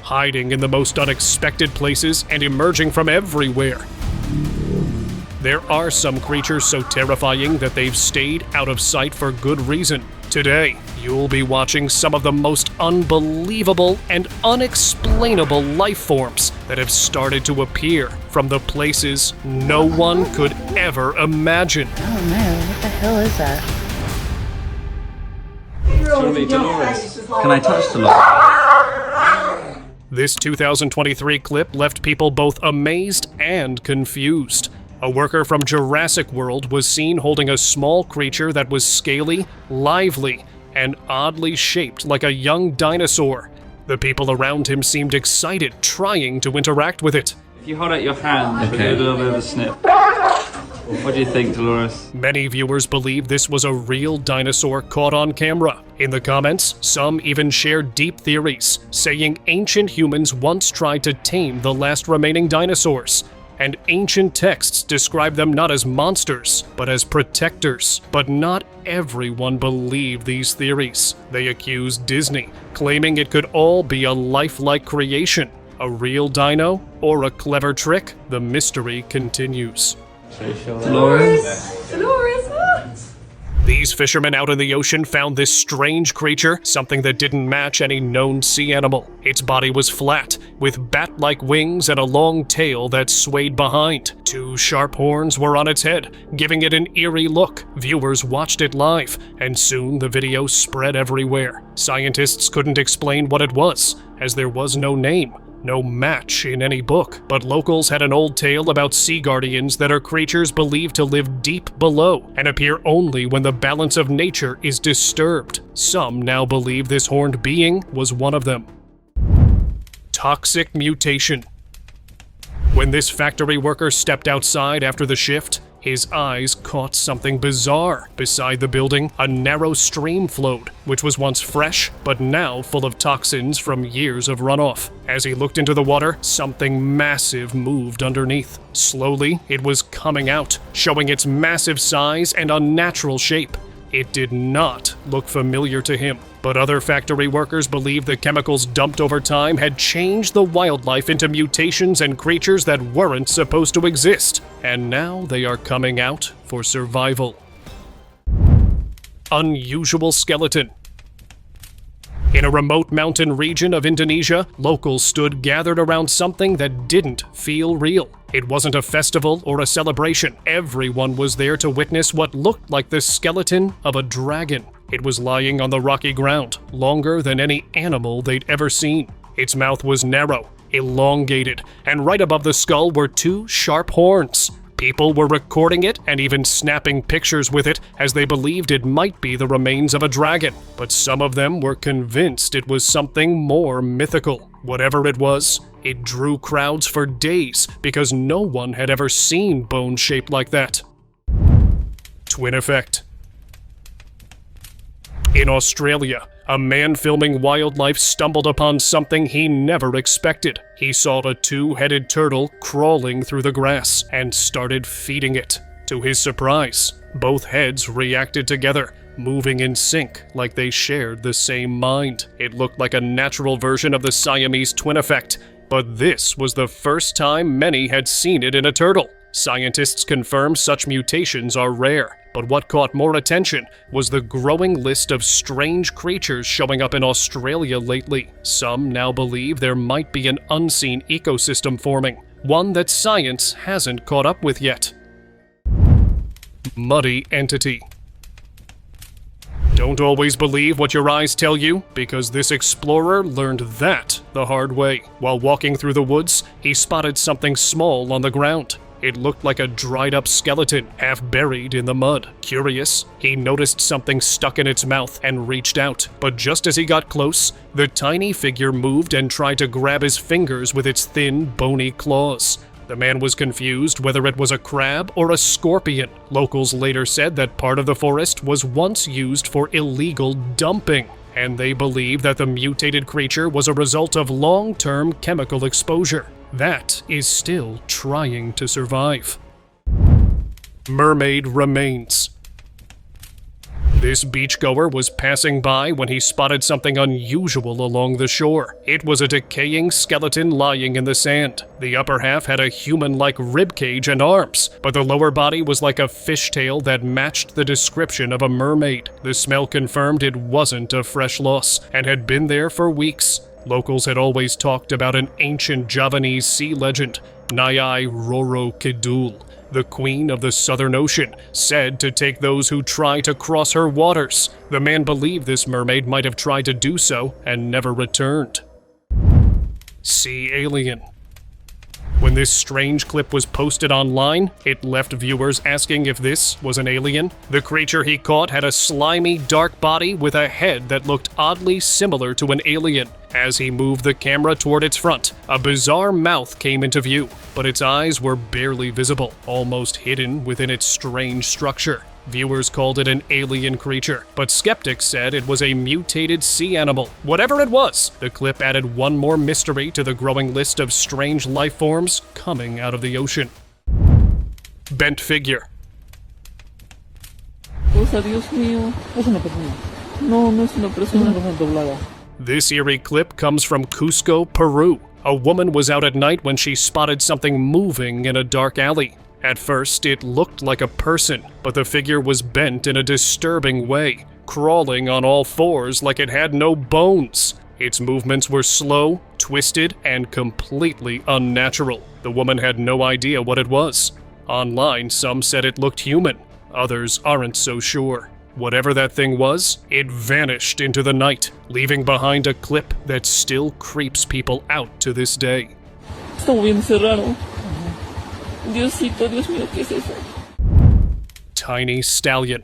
hiding in the most unexpected places and emerging from everywhere. There are some creatures so terrifying that they've stayed out of sight for good reason. Today, you'll be watching some of the most unbelievable and unexplainable life forms that have started to appear from the places no one could ever imagine. Oh man, what the hell is that? Can I touch Dolores? This 2023 clip left people both amazed and confused. A worker from Jurassic World was seen holding a small creature that was scaly, lively, and oddly shaped like a young dinosaur. The people around him seemed excited, trying to interact with it. If you hold out your hand, we'll do a little bit of a snip. What do you think, Dolores? Many viewers believe this was a real dinosaur caught on camera. In the comments, some even shared deep theories, saying ancient humans once tried to tame the last remaining dinosaurs. And ancient texts describe them not as monsters, but as protectors. But not everyone believed these theories. They accused Disney, claiming it could all be a lifelike creation. A real dino or a clever trick? The mystery continues. Dolores? These fishermen out in the ocean found this strange creature, something that didn't match any known sea animal. Its body was flat, with bat-like wings and a long tail that swayed behind. 2 sharp horns were on its head, giving it an eerie look. Viewers watched it live, and soon the video spread everywhere. Scientists couldn't explain what it was, as there was no name. No match in any book, but locals had an old tale about sea guardians that are creatures believed to live deep below and appear only when the balance of nature is disturbed. Some now believe this horned being was one of them. Toxic mutation. When this factory worker stepped outside after the shift, his eyes caught something bizarre. Beside the building, a narrow stream flowed, which was once fresh, but now full of toxins from years of runoff. As he looked into the water, something massive moved underneath. Slowly, it was coming out, showing its massive size and unnatural shape. It did not look familiar to him, but other factory workers believed the chemicals dumped over time had changed the wildlife into mutations and creatures that weren't supposed to exist, and now they are coming out for survival. Unusual skeleton. In a remote mountain region of Indonesia, locals stood gathered around something that didn't feel real. It wasn't a festival or a celebration. Everyone was there to witness what looked like the skeleton of a dragon. It was lying on the rocky ground, longer than any animal they'd ever seen. Its mouth was narrow, elongated, and right above the skull were 2 sharp horns. People were recording it and even snapping pictures with it as they believed it might be the remains of a dragon. But some of them were convinced it was something more mythical. Whatever it was, it drew crowds for days because no one had ever seen bone shaped like that. Twin effect. In Australia, a man filming wildlife stumbled upon something he never expected. He saw a 2-headed turtle crawling through the grass and started feeding it. To his surprise, both heads reacted together, moving in sync like they shared the same mind. It looked like a natural version of the Siamese twin effect, but this was the first time many had seen it in a turtle. Scientists confirm such mutations are rare, but what caught more attention was the growing list of strange creatures showing up in Australia lately. Some now believe there might be an unseen ecosystem forming, one that science hasn't caught up with yet. Muddy entity. Don't always believe what your eyes tell you, because this explorer learned that the hard way. While walking through the woods, he spotted something small on the ground. It looked like a dried-up skeleton, half buried in the mud. Curious, he noticed something stuck in its mouth and reached out. But just as he got close, the tiny figure moved and tried to grab his fingers with its thin, bony claws. The man was confused whether it was a crab or a scorpion. Locals later said that part of the forest was once used for illegal dumping, and they believe that the mutated creature was a result of long-term chemical exposure. That is still trying to survive. Mermaid remains. This beachgoer was passing by when he spotted something unusual along the shore. It was a decaying skeleton lying in the sand. The upper half had a human-like ribcage and arms, but the lower body was like a fishtail that matched the description of a mermaid. The smell confirmed it wasn't a fresh loss, and had been there for weeks. Locals had always talked about an ancient Javanese sea legend, Nyai Roro Kidul, the queen of the Southern Ocean, said to take those who try to cross her waters. The man believed this mermaid might have tried to do so and never returned. Sea alien. When this strange clip was posted online, it left viewers asking if this was an alien. The creature he caught had a slimy, dark body with a head that looked oddly similar to an alien. As he moved the camera toward its front, a bizarre mouth came into view, but its eyes were barely visible, almost hidden within its strange structure. Viewers called it an alien creature, but skeptics said it was a mutated sea animal. Whatever it was, the clip added one more mystery to the growing list of strange life forms coming out of the ocean. Bent figure. Cosa, Dios mío. Es una persona. No, no es una persona. Una persona doblada. This eerie clip comes from Cusco, Peru. A woman was out at night when she spotted something moving in a dark alley. At first, it looked like a person, but the figure was bent in a disturbing way, crawling on all fours like it had no bones. Its movements were slow, twisted, and completely unnatural. The woman had no idea what it was. Online, some said it looked human. Others aren't so sure. Whatever that thing was, it vanished into the night, leaving behind a clip that still creeps people out to this day. Está moviéndose raro. Diosito, Dios mío, ¿qué es eso? Tiny stallion.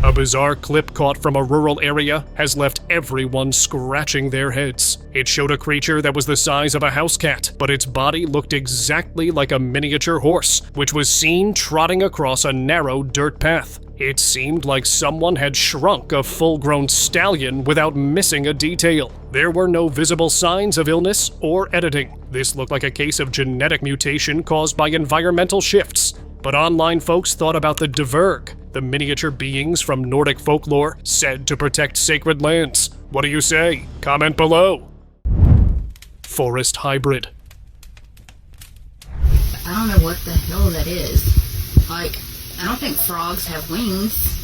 A bizarre clip caught from a rural area has left everyone scratching their heads. It showed a creature that was the size of a house cat, but its body looked exactly like a miniature horse, which was seen trotting across a narrow dirt path. It seemed like someone had shrunk a full-grown stallion without missing a detail. There were no visible signs of illness or editing. This looked like a case of genetic mutation caused by environmental shifts. But online folks thought about the Dverg, the miniature beings from Nordic folklore said to protect sacred lands. What do you say? Comment below. Forest hybrid. I don't know what the hell that is. Like, I don't think frogs have wings.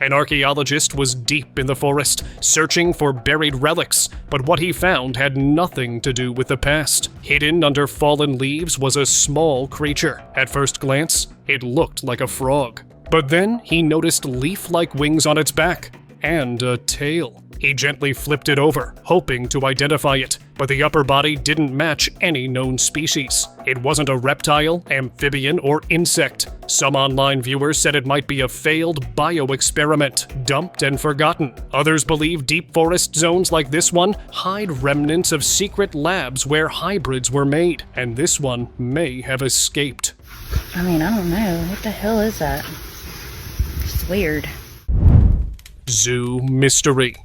An archaeologist was deep in the forest, searching for buried relics, but what he found had nothing to do with the past. Hidden under fallen leaves was a small creature. At first glance, it looked like a frog. But then he noticed leaf-like wings on its back, and a tail. He gently flipped it over, hoping to identify it, but the upper body didn't match any known species. It wasn't a reptile, amphibian, or insect. Some online viewers said it might be a failed bio-experiment, dumped and forgotten. Others believe deep forest zones like this one hide remnants of secret labs where hybrids were made, and this one may have escaped. I mean, I don't know. What the hell is that? It's weird. Zoo mystery.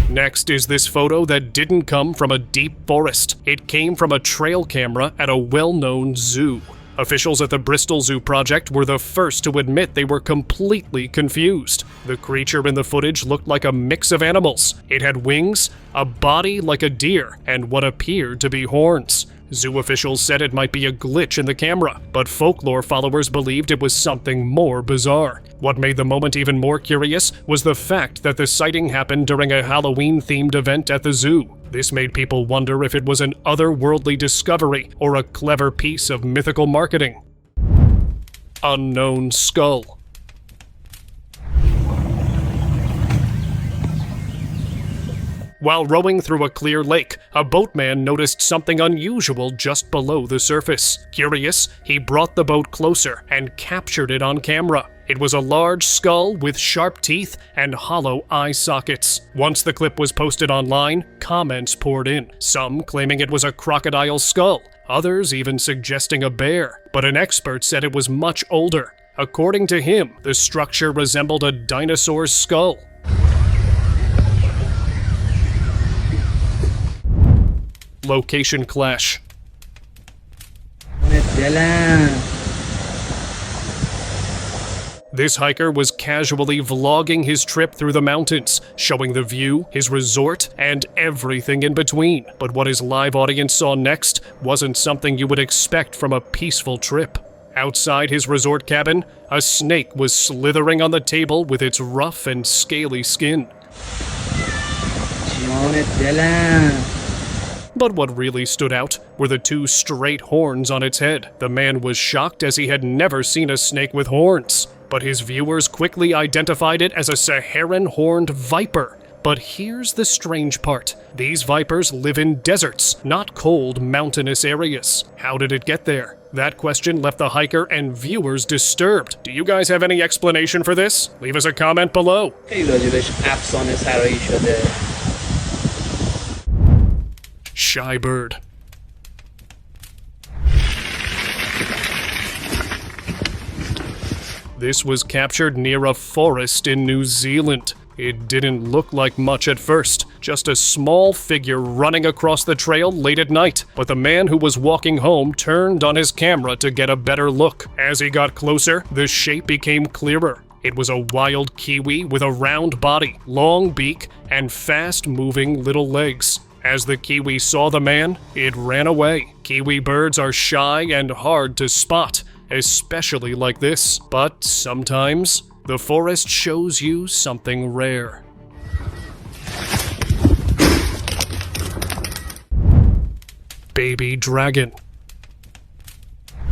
Next is this photo that didn't come from a deep forest. It came from a trail camera at a well-known zoo. Officials at the Bristol Zoo Project were the first to admit they were completely confused. The creature in the footage looked like a mix of animals. It had wings, a body like a deer, and what appeared to be horns. Zoo officials said it might be a glitch in the camera, but folklore followers believed it was something more bizarre. What made the moment even more curious was the fact that the sighting happened during a Halloween-themed event at the zoo. This made people wonder if it was an otherworldly discovery or a clever piece of mythical marketing. Unknown skull. While rowing through a clear lake, a boatman noticed something unusual just below the surface. Curious, he brought the boat closer and captured it on camera. It was a large skull with sharp teeth and hollow eye sockets. Once the clip was posted online, comments poured in, some claiming it was a crocodile skull, others even suggesting a bear. But an expert said it was much older. According to him, the structure resembled a dinosaur's skull. Location clash. This hiker was casually vlogging his trip through the mountains, showing the view, his resort, and everything in between. But what his live audience saw next wasn't something you would expect from a peaceful trip. Outside his resort cabin, a snake was slithering on the table with its rough and scaly skin. But what really stood out were the two straight horns on its head. The man was shocked as he had never seen a snake with horns, but his viewers quickly identified it as a Saharan horned viper. But here's the strange part. These vipers live in deserts, not cold, mountainous areas. How did it get there? That question left the hiker and viewers disturbed. Do you guys have any explanation for this? Leave us a comment below. Shy bird. This was captured near a forest in New Zealand. It didn't look like much at first, just a small figure running across the trail late at night. But the man who was walking home turned on his camera to get a better look. As he got closer, the shape became clearer. It was a wild kiwi with a round body, long beak, and fast-moving little legs. As the kiwi saw the man, it ran away. Kiwi birds are shy and hard to spot, especially like this. But sometimes, the forest shows you something rare. Baby dragon.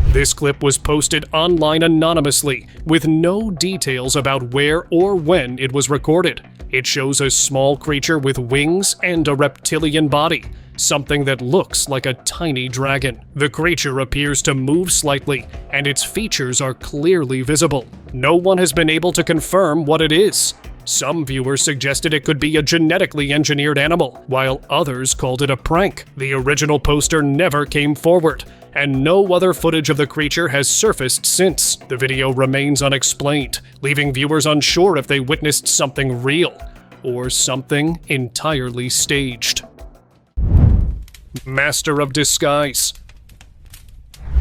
This clip was posted online anonymously, with no details about where or when it was recorded. It shows a small creature with wings and a reptilian body, something that looks like a tiny dragon. The creature appears to move slightly, and its features are clearly visible. No one has been able to confirm what it is. Some viewers suggested it could be a genetically engineered animal, while others called it a prank. The original poster never came forward, and no other footage of the creature has surfaced since. The video remains unexplained, leaving viewers unsure if they witnessed something real or something entirely staged. Master of Disguise.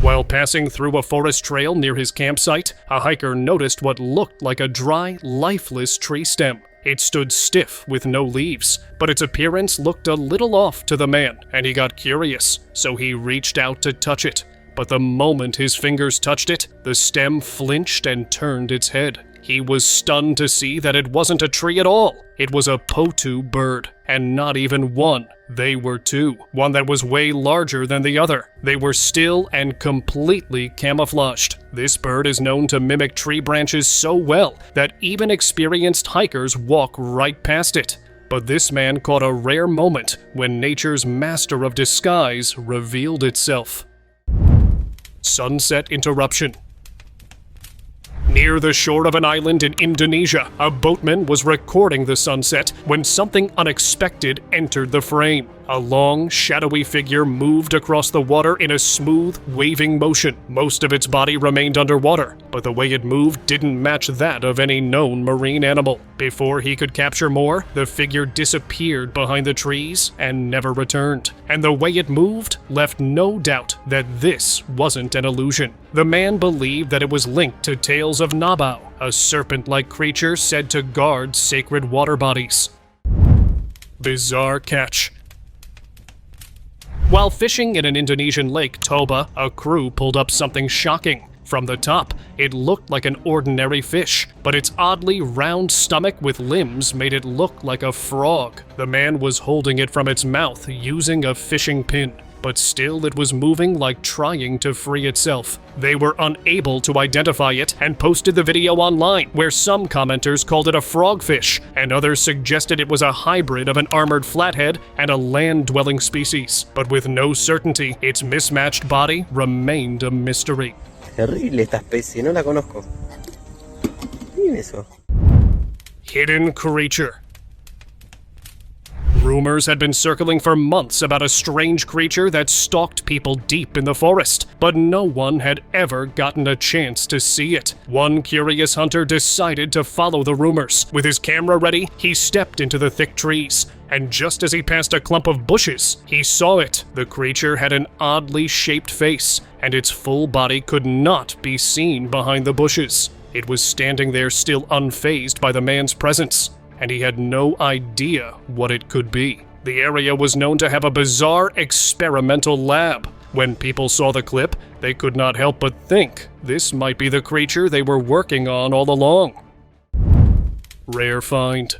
While passing through a forest trail near his campsite, a hiker noticed what looked like a dry, lifeless tree stem. It stood stiff with no leaves, but its appearance looked a little off to the man, and he got curious, so he reached out to touch it. But the moment his fingers touched it, the stem flinched and turned its head. He was stunned to see that it wasn't a tree at all. It was a potu bird, and not even one. They were two, one that was way larger than the other. They were still and completely camouflaged. This bird is known to mimic tree branches so well that even experienced hikers walk right past it. But this man caught a rare moment when nature's master of disguise revealed itself. Sunset interruption. Near the shore of an island in Indonesia, a boatman was recording the sunset when something unexpected entered the frame. A long, shadowy figure moved across the water in a smooth, waving motion. Most of its body remained underwater, but the way it moved didn't match that of any known marine animal. Before he could capture more, the figure disappeared behind the trees and never returned. And the way it moved left no doubt that this wasn't an illusion. The man believed that it was linked to tales of Nabau, a serpent-like creature said to guard sacred water bodies. Bizarre catch. While fishing in an Indonesian lake, Toba, a crew pulled up something shocking. From the top, it looked like an ordinary fish, but its oddly round stomach with limbs made it look like a frog. The man was holding it from its mouth using a fishing pin, but still it was moving like trying to free itself. They were unable to identify it and posted the video online, where some commenters called it a frogfish, and others suggested it was a hybrid of an armored flathead and a land-dwelling species. But with no certainty, its mismatched body remained a mystery. Terrible esta especie, no la conozco. Miren eso. Hidden creature. Rumors had been circling for months about a strange creature that stalked people deep in the forest, but no one had ever gotten a chance to see it. One curious hunter decided to follow the rumors. With his camera ready, he stepped into the thick trees, and just as he passed a clump of bushes, he saw it. The creature had an oddly shaped face, and its full body could not be seen behind the bushes. It was standing there still unfazed by the man's presence, and he had no idea what it could be. The area was known to have a bizarre experimental lab. When people saw the clip, they could not help but think this might be the creature they were working on all along. Rare find.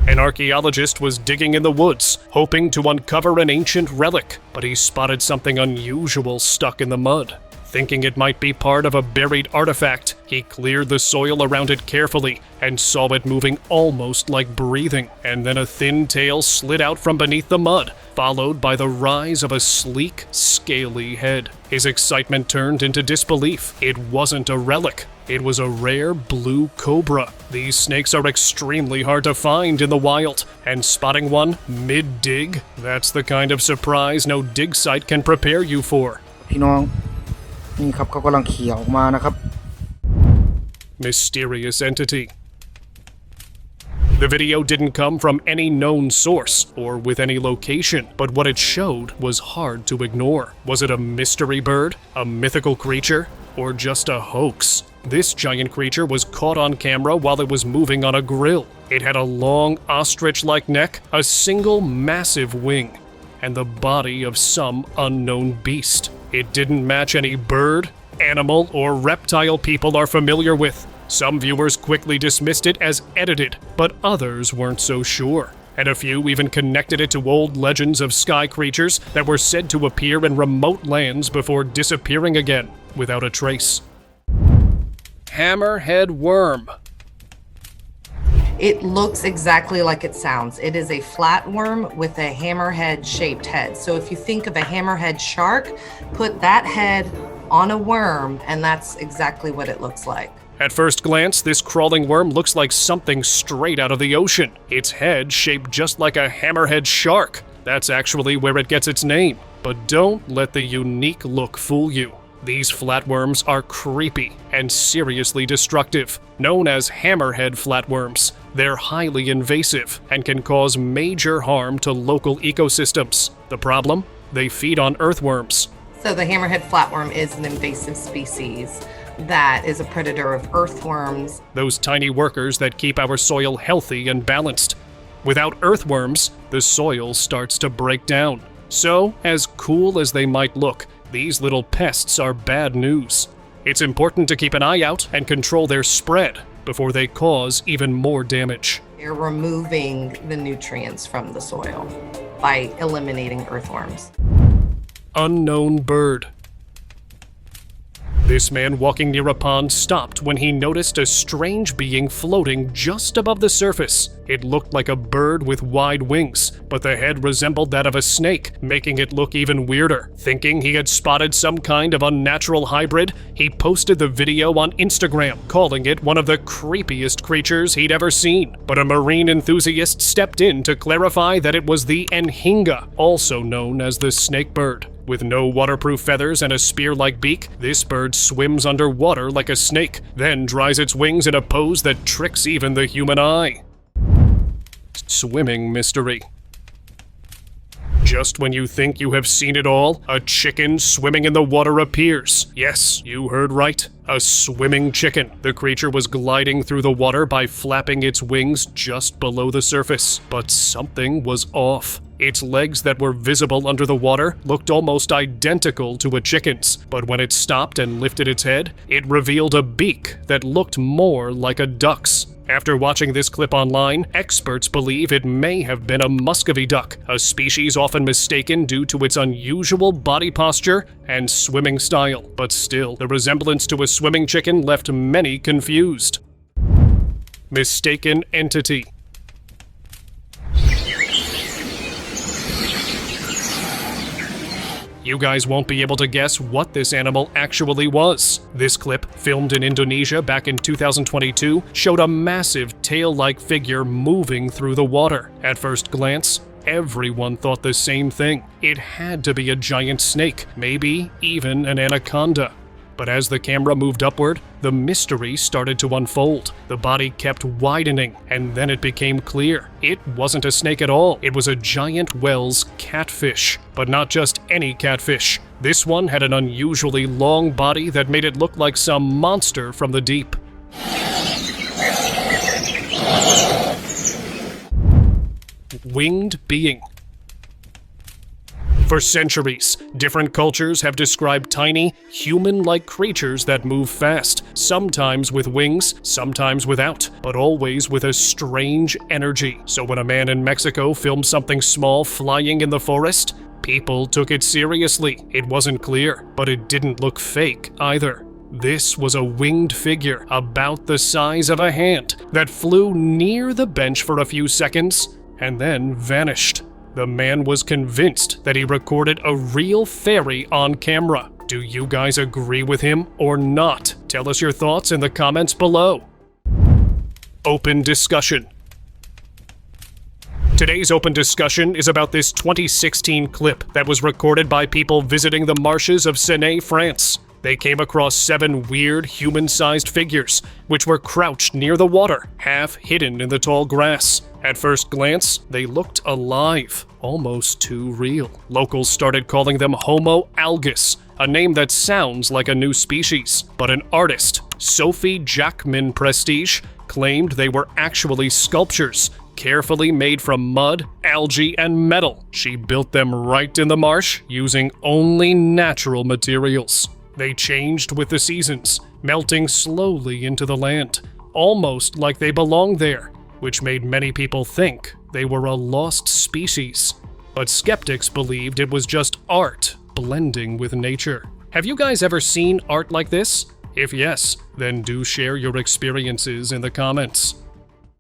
An archaeologist was digging in the woods, hoping to uncover an ancient relic, but he spotted something unusual stuck in the mud. Thinking it might be part of a buried artifact, he cleared the soil around it carefully and saw it moving almost like breathing, and then a thin tail slid out from beneath the mud, followed by the rise of a sleek, scaly head. His excitement turned into disbelief. It wasn't a relic. It was a rare blue cobra. These snakes are extremely hard to find in the wild, and spotting one mid-dig, that's the kind of surprise no dig site can prepare you for. พี่น้องนี่ครับเขากำลังเขี่ยออกมานะครับ Mysterious entity. The video didn't come from any known source or with any location, but what it showed was hard to ignore. Was it a mystery bird, a mythical creature, or just a hoax? This giant creature was caught on camera while it was moving on a grill. It had a long ostrich-like neck, a single massive wing, and the body of some unknown beast. It didn't match any bird, animal, or reptile people are familiar with. Some viewers quickly dismissed it as edited, but others weren't so sure. And a few even connected it to old legends of sky creatures that were said to appear in remote lands before disappearing again without a trace. Hammerhead Worm. It looks exactly like it sounds. It is a flatworm with a hammerhead-shaped head. So if you think of a hammerhead shark, put that head on a worm, and that's exactly what it looks like. At first glance, this crawling worm looks like something straight out of the ocean. Its head shaped just like a hammerhead shark. That's actually where it gets its name. But don't let the unique look fool you. These flatworms are creepy and seriously destructive. Known as hammerhead flatworms, they're highly invasive and can cause major harm to local ecosystems. The problem? They feed on earthworms. So the hammerhead flatworm is an invasive species that is a predator of earthworms. Those tiny workers that keep our soil healthy and balanced. Without earthworms, the soil starts to break down. So, as cool as they might look, these little pests are bad news. It's important to keep an eye out and control their spread before they cause even more damage. They're removing the nutrients from the soil by eliminating earthworms. Unknown bird. This man walking near a pond stopped when he noticed a strange being floating just above the surface. It looked like a bird with wide wings, but the head resembled that of a snake, making it look even weirder. Thinking he had spotted some kind of unnatural hybrid, he posted the video on Instagram, calling it one of the creepiest creatures he'd ever seen. But a marine enthusiast stepped in to clarify that it was the Nhinga, also known as the snake bird. With no waterproof feathers and a spear-like beak, this bird swims underwater like a snake, then dries its wings in a pose that tricks even the human eye. Swimming mystery. Just when you think you have seen it all, a chicken swimming in the water appears. Yes, you heard right. A swimming chicken. The creature was gliding through the water by flapping its wings just below the surface. But something was off. Its legs that were visible under the water looked almost identical to a chicken's, but when it stopped and lifted its head, it revealed a beak that looked more like a duck's. After watching this clip online, experts believe it may have been a Muscovy duck, a species often mistaken due to its unusual body posture and swimming style. But still, the resemblance to a swimming chicken left many confused. Mistaken entity. You guys won't be able to guess what this animal actually was. This clip, filmed in Indonesia back in 2022, showed a massive tail-like figure moving through the water. At first glance, everyone thought the same thing. It had to be a giant snake, maybe even an anaconda. But as the camera moved upward, the mystery started to unfold. The body kept widening, and then it became clear. It wasn't a snake at all. It was a giant Wells catfish. But not just any catfish. This one had an unusually long body that made it look like some monster from the deep. Winged being. For centuries, different cultures have described tiny, human-like creatures that move fast, sometimes with wings, sometimes without, but always with a strange energy. So when a man in Mexico filmed something small flying in the forest, people took it seriously. It wasn't clear, but it didn't look fake either. This was a winged figure about the size of a hand that flew near the bench for a few seconds and then vanished. The man was convinced that he recorded a real fairy on camera. Do you guys agree with him or not? Tell us your thoughts in the comments below. Open discussion. Today's open discussion is about this 2016 clip that was recorded by people visiting the marshes of Seney, France. They came across 7 weird human-sized figures, which were crouched near the water, half hidden in the tall grass. At first glance, they looked alive, almost too real. Locals started calling them Homo algus, a name that sounds like a new species. But an artist, Sophie Jacquemin Prestige, claimed they were actually sculptures, carefully made from mud, algae, and metal. She built them right in the marsh using only natural materials. They changed with the seasons, melting slowly into the land, almost like they belonged there, which made many people think they were a lost species. But skeptics believed it was just art blending with nature. Have you guys ever seen art like this? If yes, then do share your experiences in the comments.